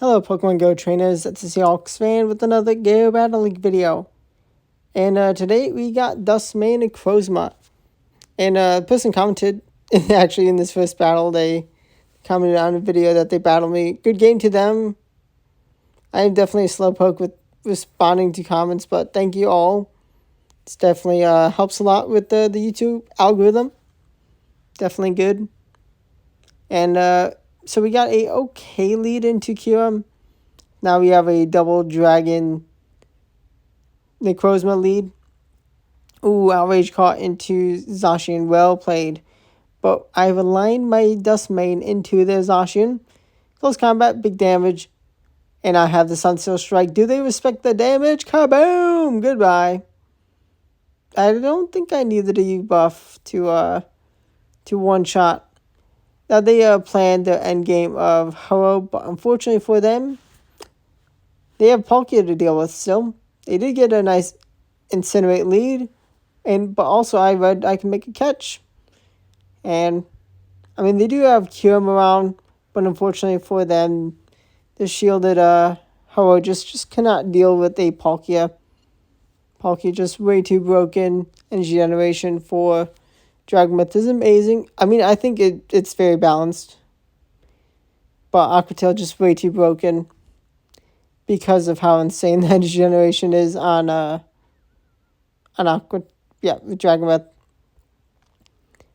Hello Pokemon Go trainers, it's Zacian Crowns with another Go Battle League video. And today we got Dusk Mane Necrozma. And the person commented, actually in this first battle, they commented on a video that they battled me. Good game to them. I am definitely a slowpoke with responding to comments, but thank you all. It's definitely helps a lot with the YouTube algorithm. Definitely good. And so we got a okay lead into QM. Now we have a double dragon Necrozma lead. Ooh, outrage caught into Zacian. Well played. But I've aligned my Dusk Mane into their Zacian. Close combat, big damage. And I have the Sunsteel Strike. Do they respect the damage? Kaboom! Goodbye. I don't think I needed a buff to one shot. Now they planned the end game of Ho, but unfortunately for them, they have Palkia to deal with still. They did get a nice Incinerate lead, but also I read I can make a catch. And I mean they do have QM around, but unfortunately for them, the shielded Ho just cannot deal with a Palkia. Palkia just way too broken. Energy generation for Dragonmouth is amazing. I mean I think it's very balanced. But Aquatail just way too broken because of how insane that generation is on Dragonmouth.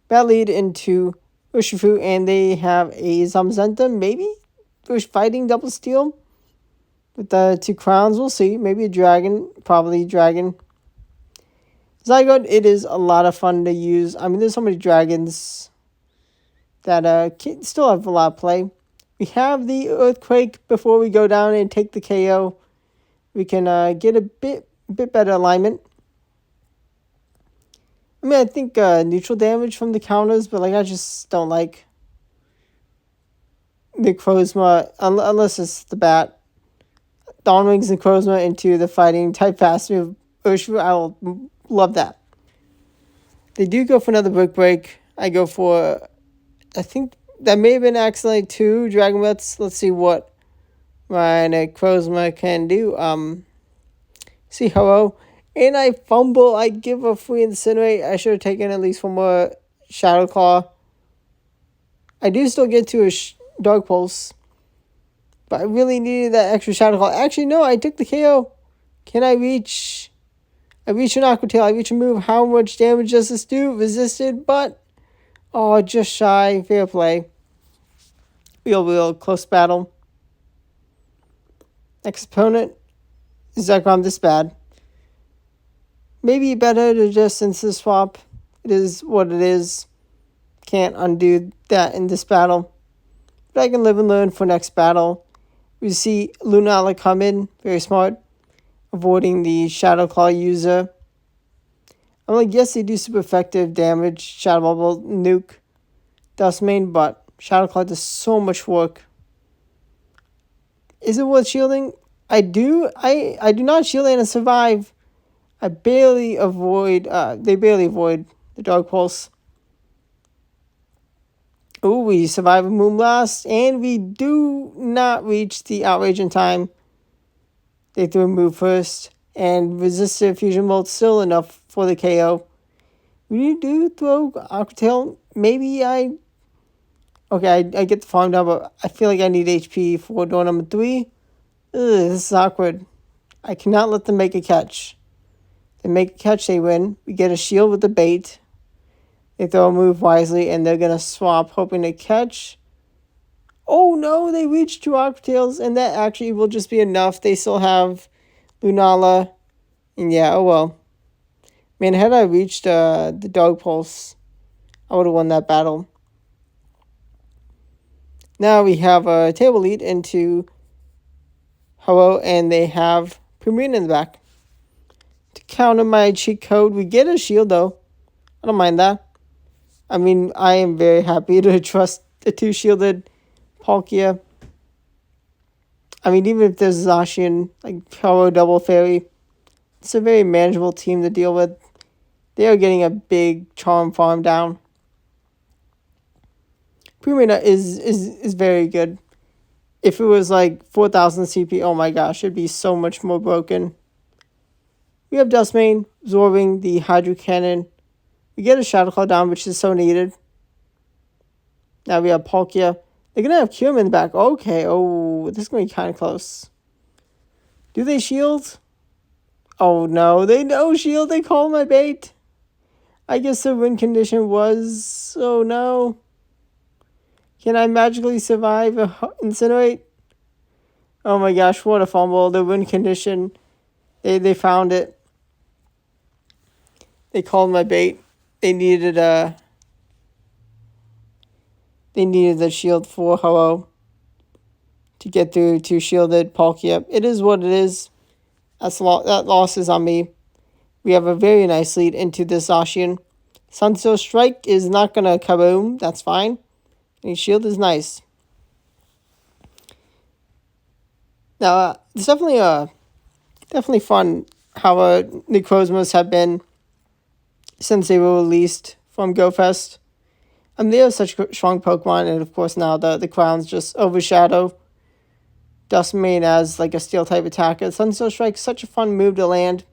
Bad lead into Urshifu, and they have a Zamazenta, maybe? Fighting double steel with the 2 crowns. We'll see. Maybe a dragon. Probably dragon. Zygote, it is a lot of fun to use. I mean, there's so many dragons that still have a lot of play. We have the Earthquake before we go down and take the KO. We can get a bit better alignment. I mean, I think neutral damage from the counters, but I just don't like Necrozma unless it's the bat. Dawn Wings Necrozma into the fighting type fast move Urshifu. I will love that. They do go for another break. I go for, I think that may have been accidentally 2 Dragonmouths. Let's see what my Necrozma can do. See Ho-Oh. And I fumble. I give a free Incinerate. I should have taken at least one more Shadow Claw. I do still get to a Dark Pulse. But I really needed that extra Shadow Claw. Actually, no, I took the KO. Can I reach? I reach an Aquatail. I reach a move. How much damage does this do? Resisted, but oh, just shy. Fair play. Real close battle. Next opponent is Zekrom this bad. Maybe better to just instant swap. It is what it is. Can't undo that in this battle. But I can live and learn for next battle. We see Lunala come in. Very smart. Avoiding the Shadow Claw user. I'm like, yes, they do super effective damage. Shadow Bubble, Nuke, Dusk Mane, but Shadow Claw does so much work. Is it worth shielding? I do not shield and survive. I barely avoid, they barely avoid the Dark Pulse. Ooh, we survive a Moonblast, and we do not reach the Outrage in time. They threw a move first, and resisted Fusion Bolt still enough for the KO. We do throw Aquatail. Maybe I get the farm down, but I feel like I need HP for door number 3. Ugh, this is awkward. I cannot let them make a catch. They make a catch, they win. We get a shield with the bait. They throw a move wisely, and they're going to swap, hoping to catch. Oh, no, they reach 2 Aquatails, and that actually will just be enough. They still have Lunala. And yeah, oh well. Man, had I reached the Dog Pulse, I would have won that battle. Now we have a table lead into Ho-Oh, and they have Primarina in the back. To counter my cheat code, we get a shield, though. I don't mind that. I mean, I am very happy to trust the 2 shielded Palkia. I mean, even if there's Zacian, like Ho-Oh Double Fairy, it's a very manageable team to deal with. They are getting a big charm farm down. Primarina is very good. if it was like 4,000 CP, oh my gosh, it'd be so much more broken. We have Dusk Mane absorbing the Hydro Cannon. We get a Shadow Claw down, which is so needed. Now we have Palkia. They're going to have Kyurem in the back. Okay, oh, this is going to be kind of close. Do they shield? Oh no, they no shield. They call my bait. I guess the win condition was... Oh no. Can I magically survive a Incinerate? Oh my gosh, what a fumble. The win condition. They found it. They called my bait. They needed the shield for Ho-Oh to get through to shielded Palkia. It is what it is. That loss is on me. We have a very nice lead into this Zacian. Sunset Strike is not going to kaboom. That's fine. And shield is nice. Now, it's definitely fun how Necrozmas have been since they were released from GoFest. They are such strong Pokemon, and of course now the Crowns just overshadow Dusk Mane as like a Steel-type attacker. Sunset Strike is such a fun move to land.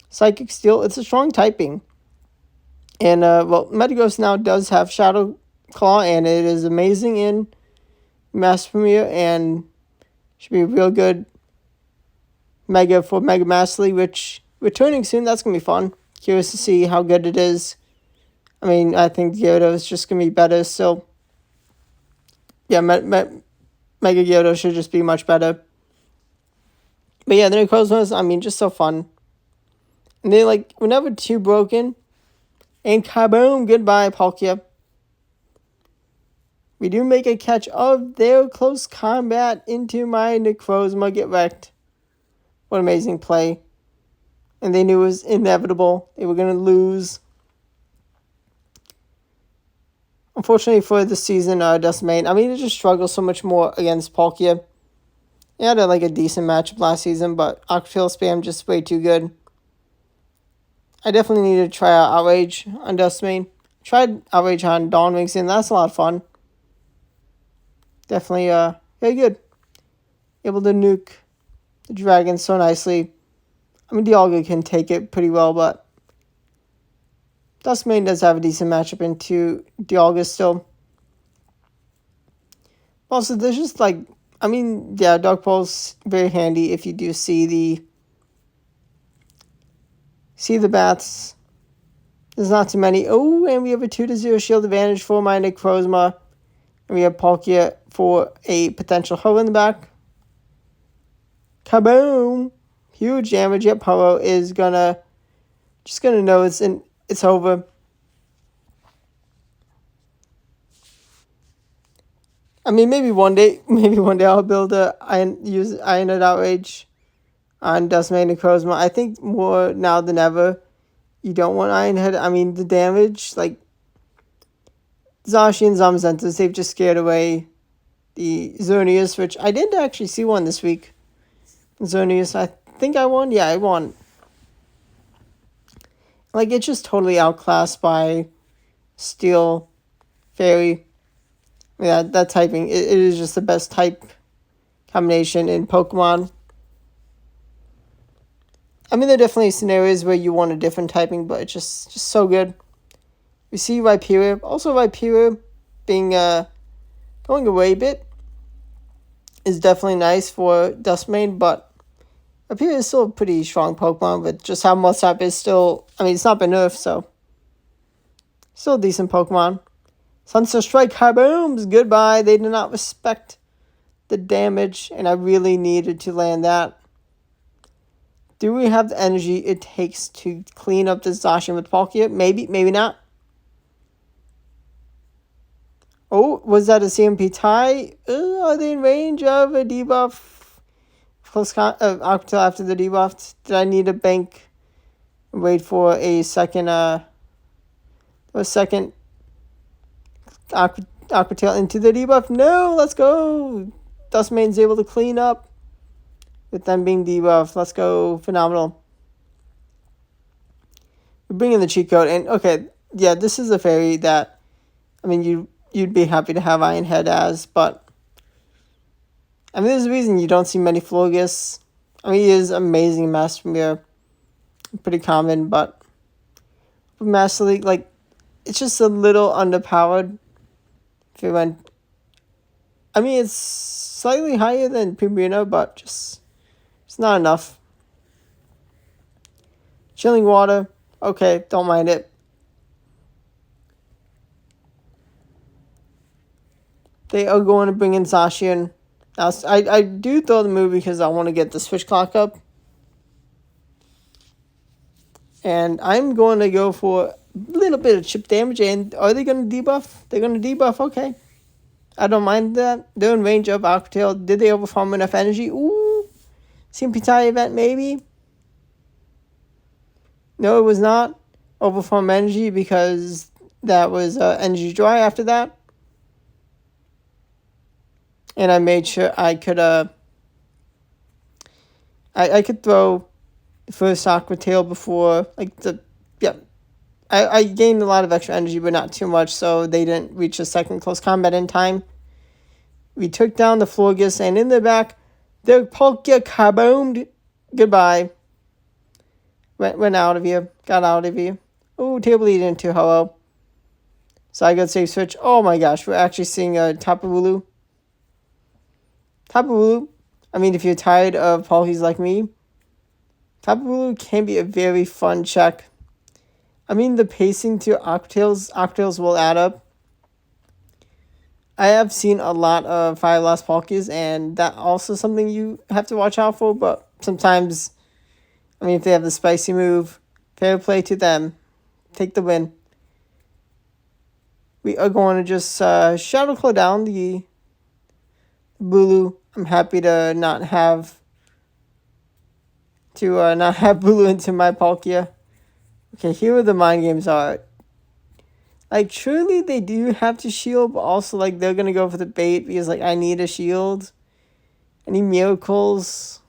Psychic Steel, it's a strong typing. And, Metagross now does have Shadow Claw, and it is amazing in Master Premier, and should be a real good Mega for Mega Master League, which returning soon. That's going to be fun. Curious to see how good it is. I think Gyarados is just going to be better, so yeah, Mega Gyarados should just be much better. But yeah, the Necrozmas, just so fun. And they, were never too broken. And kaboom, goodbye, Palkia. We do make a catch of their close combat into my Necrozma. Get wrecked. What amazing play. And they knew it was inevitable. They were going to lose. Unfortunately for the season, Dusk Mane, it just struggles so much more against Palkia. They had a decent matchup last season, but Aqua Tail spam just way too good. I definitely need to try out Outrage on Dusk Mane. Tried Outrage on Dawn Wings, and that's a lot of fun. Definitely very good. Able to nuke the dragon so nicely. Dialga can take it pretty well, but Dusk Mane does have a decent matchup into Dialga still. Also, there's just Dark Pulse very handy if you do see the bats. There's not too many. Oh, and we have a 2-0 shield advantage for my Necrozma. And we have Palkia for a potential Ho in the back. Kaboom! Huge damage. Yep, Ho is gonna know it's over. Maybe one day I'll build use Iron Outrage on Dusk Mane Necrozma. I think more now than ever, you don't want Iron Head. The damage, Zacian and Zamazenta's, they've just scared away the Xerneas, which I didn't actually see one this week. Xerneas, I think I won. Yeah, I won. It's just totally outclassed by Steel Fairy. That typing, it is just the best type combination in Pokemon. There are definitely scenarios where you want a different typing, but it's just so good. We see Rhyperior. Also, Rhyperior being going away a bit is definitely nice for Dusk Mane, but Rhyperior is still a pretty strong Pokemon, but just how Mudslap is still... it's not been nerfed, so... Still a decent Pokemon. Sunset Strike, kabooms! Goodbye. They did not respect the damage, and I really needed to land that. Do we have the energy it takes to clean up this Zacian with Palkia? Maybe, maybe not. Oh, was that a CMP tie? Are they in range of a debuff? After the debuff, did I need to bank and wait for a second Aqua Tail into the debuff? No, let's go. Dusk Mane's able to clean up with them being debuffed. Let's go. Phenomenal. We're bringing the cheat code, and okay, yeah, this is a fairy that, you'd be happy to have Iron Head as, but I mean, there's a reason you don't see many Florges. I mean, he is amazing in Master Premier. Pretty common, but Master League, like, it's just a little underpowered. If you went, I mean, it's slightly higher than Pumina, but just, it's not enough. Chilling Water, okay, don't mind it. They are going to bring in Zacian. Now, I do throw the move because I want to get the switch clock up. And I'm going to go for a little bit of chip damage. And are they going to debuff? They're going to debuff, okay. I don't mind that. They're in range of Aqua Tail. Did they overfarm enough energy? Ooh. Simpitai event, maybe? No, it was not. Overfarm energy because that was energy dry after that. And I made sure I could I could throw the first Aqua Tail before, like, I gained a lot of extra energy, but not too much, so they didn't reach a second close combat in time. We took down the Florges, and in the back, the Palkia kaboomed. Goodbye. Went out of here. Got out of here. Ooh, table lead into hello. So I got save switch. Oh my gosh, we're actually seeing a Tapu Bulu. Tapu Bulu, I mean, if you're tired of Palkies like me, Tapu Bulu can be a very fun check. I mean, the pacing to Aqua Tails will add up. I have seen a lot of Fire Blast Palkies, and that also something you have to watch out for, but sometimes, I mean, if they have the spicy move, fair play to them. Take the win. We are going to just Shadow Claw down the Bulu. I'm happy to not have Bulu into my Palkia. Okay, here are the mind games are. Like, truly, they do have to shield, but also, like, they're going to go for the bait because, like, I need a shield. Any miracles?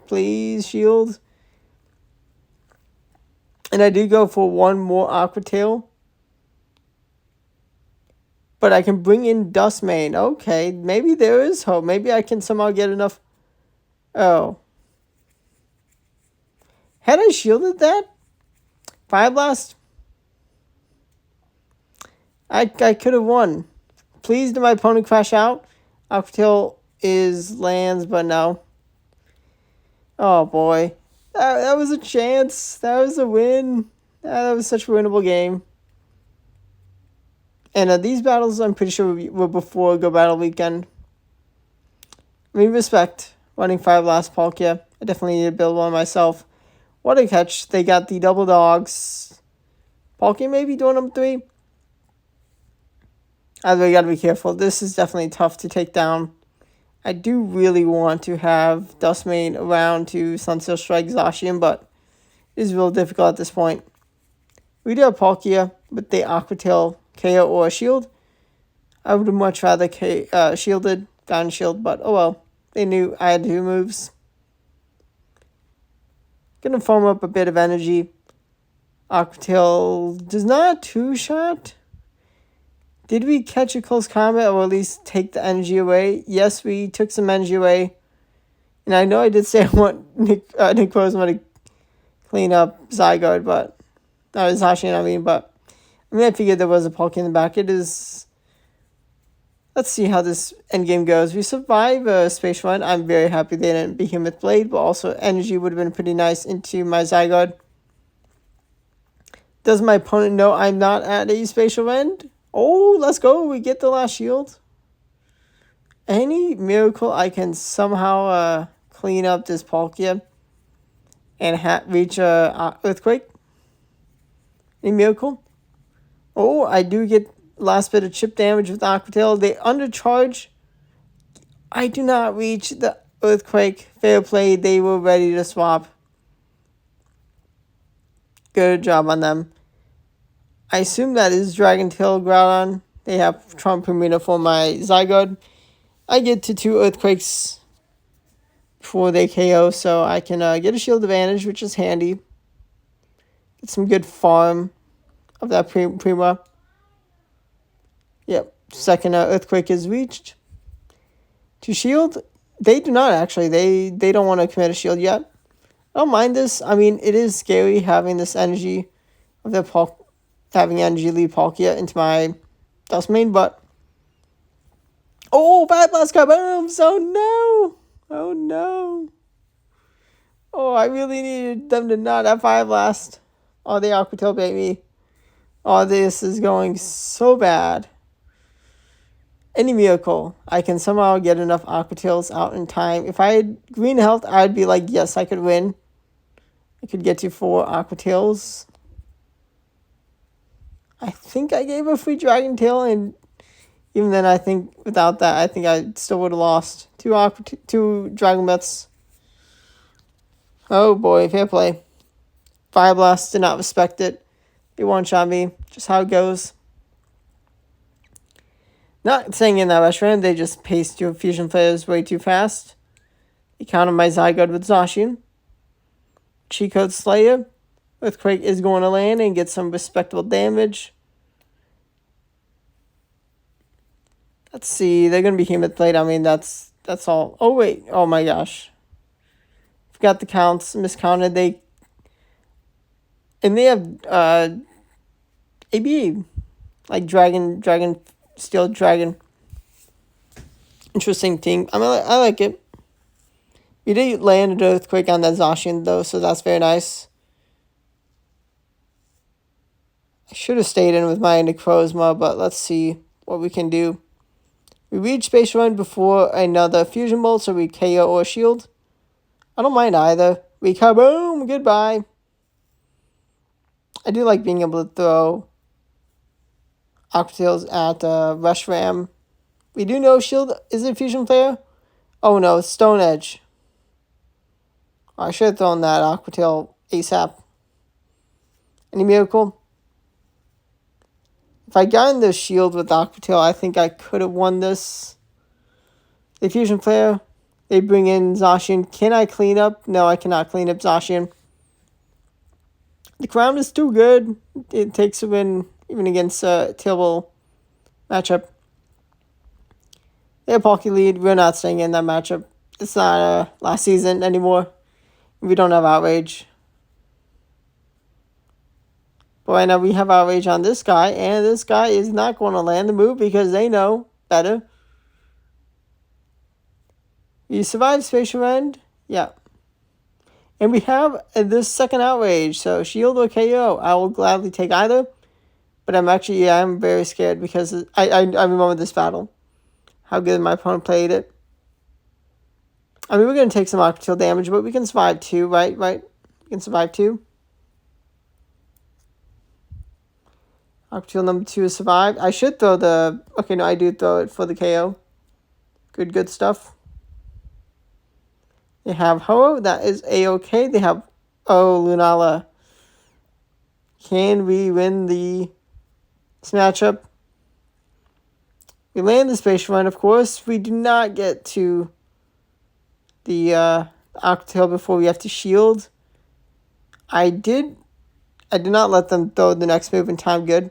Please, shield. And I do go for one more Aqua Tail. But I can bring in Dusk Mane. Okay, maybe there is hope. Maybe I can somehow get enough. Oh. Had I shielded that? Fire Blast? I could have won. Please, did my opponent crash out? Aqua Tail is lands, but no. Oh boy. That was a chance. That was a win. That was such a winnable game. And these battles, I'm pretty sure, were before Go Battle Weekend. I mean, respect running Fire Blast Palkia. I definitely need to build one myself. What a catch. They got the double dogs. Palkia maybe doing them 3. Either way, gotta be careful. This is definitely tough to take down. I do really want to have Dusk Mane around to Sunset Strike Zacian, but it is real difficult at this point. We do have Palkia with the Aqua Tail KO or shield. I would have much rather shielded, gotten shield, but oh well. They knew I had 2 moves. Gonna form up a bit of energy. Aqua Tail does not 2-shot. Did we catch a close combat or at least take the energy away? Yes, we took some energy away. And I know I did say I want Necrozma to clean up Zygarde, but that was Zacian, but I mean, I figured there was a Palkia in the back. It is. Let's see how this endgame goes. We survive a space run. I'm very happy they didn't Behemoth Blade, but also energy would have been pretty nice into my Zygarde. Does my opponent know I'm not at a spatial end? Oh, let's go. We get the last shield. Any miracle I can somehow clean up this Palkia and reach Earthquake? Any miracle? Oh, I do get last bit of chip damage with Aqua Tail. They undercharge. I do not reach the Earthquake. Fair play. They were ready to swap. Good job on them. I assume that is Dragon Tail Groudon. They have Trump Pumina for my Zygarde. I get to 2 Earthquakes before they KO, so I can get a shield advantage, which is handy. Get some good farm of that Prima. Yep, second Earthquake is reached. To shield, They do not actually. They don't want to commit a shield yet. I don't mind this. I mean, it is scary having this energy of having energy lead Palkia into my Dusk Mane, but oh, Fire Blast kabooms! Oh no! Oh no! Oh, I really needed them to not have Fire Blast. Oh, the Aqua Tail bait me. Oh, this is going so bad. Any miracle, I can somehow get enough Aqua Tails out in time. If I had green health, I'd be like, yes, I could win. I could get to 4 Aqua Tails. I think I gave a free Dragon Tail, and even then, I think without that, I think I still would have lost 2 Dragon Bets. Oh boy, fair play. Fire Blast did not respect it. They one-shot me. Just how it goes. Not saying in that restaurant, they just paced your Fusion Flares way too fast. They countered my Zygarde with Zacian. Cheat Code Slayer. Earthquake is going to land and get some respectable damage. Let's see. They're going to be Behemoth Blade. I mean, that's all. Oh, wait. Oh, my gosh. Forgot the counts. Miscounted. And they have AB. Like Dragon, Steel Dragon. Interesting team. I mean, I like it. We did land an Earthquake on that Zacian, though, so that's very nice. I should have stayed in with my Necrozma, but let's see what we can do. We reach Space Run before another Fusion Bolt, so we KO or Shield. I don't mind either. We kaboom! Goodbye. I do like being able to throw Aqua Tails at Reshiram. We do know Shield is a Fusion Flare. Oh no, it's Stone Edge. I should have thrown that Aqua Tail ASAP. Any miracle? If I got in the Shield with Aqua Tail, I think I could have won this. The Fusion Flare. They bring in Zacian. Can I clean up? No, I cannot clean up Zacian. The Crown is too good. It takes a win even against a terrible matchup. They have Palkia lead. We're not staying in that matchup. It's not last season anymore. We don't have Outrage. But right now we have Outrage on this guy, and this guy is not going to land the move because they know better. You survive Spatial Rend? Yeah. And we have this second Outrage, so Shield or KO. I will gladly take either. But I'm very scared because I remember this battle. How good my opponent played it. I mean, we're going to take some Aqua Tail damage, but we can survive 2, right? We can survive 2. Aqua Tail number 2 is survived. I should throw the... Okay, no, I do throw it for the KO. Good stuff. They have Ho. That is A-OK. They have... Oh, Lunala. Can we win this matchup? We land the Space Run, of course. We do not get to the Aqua Tail before we have to Shield. I did not let them throw the next move in time good.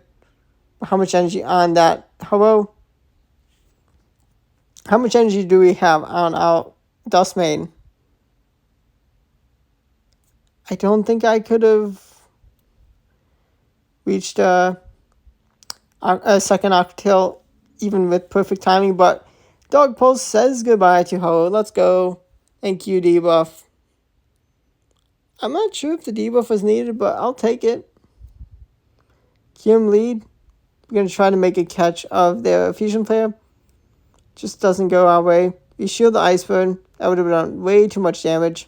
But how much energy on that? Hello? How much energy do we have on our Dusk Mane? I don't think I could have reached a second Aqua Tail even with perfect timing, but Dog Pulse says goodbye to Ho. Let's go. Thank you, debuff. I'm not sure if the debuff was needed, but I'll take it. Kim lead. We're going to try to make a catch of their Fusion Flare. Just doesn't go our way. We shield the Ice Burn. That would have done way too much damage.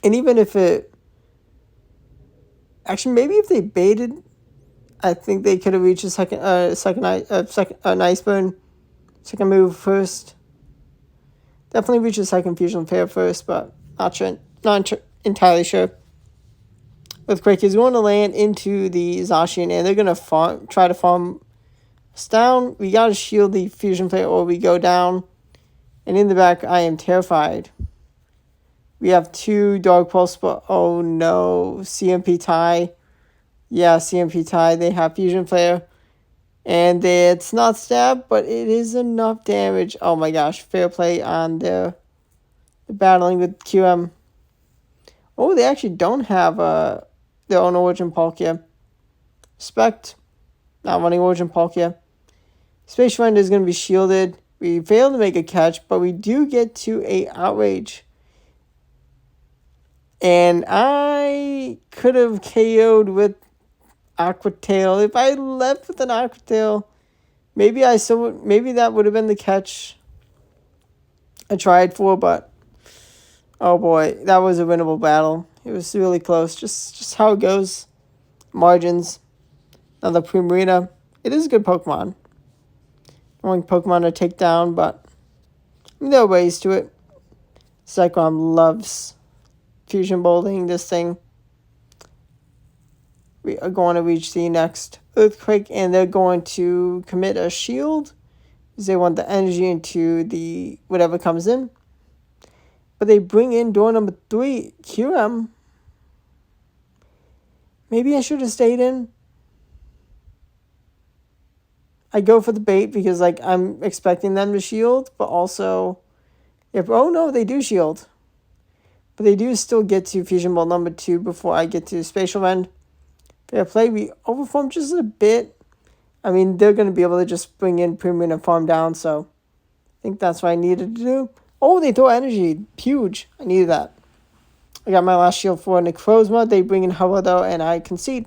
And even if it... Actually, maybe if they baited, I think they could have reached a second Ice Burn. Second move first. Definitely reach a second Fusion Flare first, but not entirely sure. Earthquake is going to land into the Zacian, and they're going to try to farm us down. We got to shield the Fusion Flare or we go down. And in the back, I am terrified. We have 2 Dog Pulse, but oh no. CMP tie. Yeah, CMP tie. They have Fusion Flare. And it's not stab, but it is enough damage. Oh my gosh, fair play on the battling with QM. Oh, they actually don't have their own Origin Palkia. Respect. Not running Origin Palkia. Space Friend is going to be shielded. We failed to make a catch, but we do get to a Outrage. And I could have KO'd with Aqua Tail. If I left with an Aqua Tail, maybe that would have been the catch I tried for, but oh boy, that was a winnable battle. It was really close. Just how it goes. Margins. Another Primarina. It is a good Pokemon. Only Pokemon to take down, but there are ways to it. Cyclone loves Fusion Bolting this thing. We are going to reach the next Earthquake, and they're going to commit a shield because they want the energy into the whatever comes in. But they bring in door number 3, QM. Maybe I should have stayed in. I go for the bait because I'm expecting them to shield, but also oh no, they do shield. But they do still get to Fusion Bolt number 2 before I get to Spatial Rend. Fair play, we overformed just a bit. I mean, they're going to be able to just bring in Premium and farm down, so I think that's what I needed to do. Oh, they throw energy. Huge. I needed that. I got my last shield for Necrozma. They bring in Hova, though, and I concede.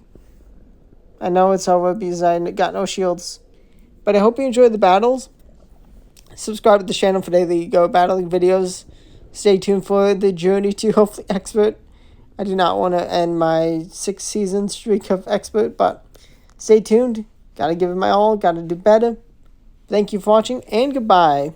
I know it's Hova because I got no shields. But I hope you enjoyed the battles. Subscribe to the channel for daily Go battling videos. Stay tuned for the journey to hopefully Expert. I do not want to end my 6-season streak of Expert, but stay tuned. Gotta give it my all. Gotta do better. Thank you for watching, and goodbye.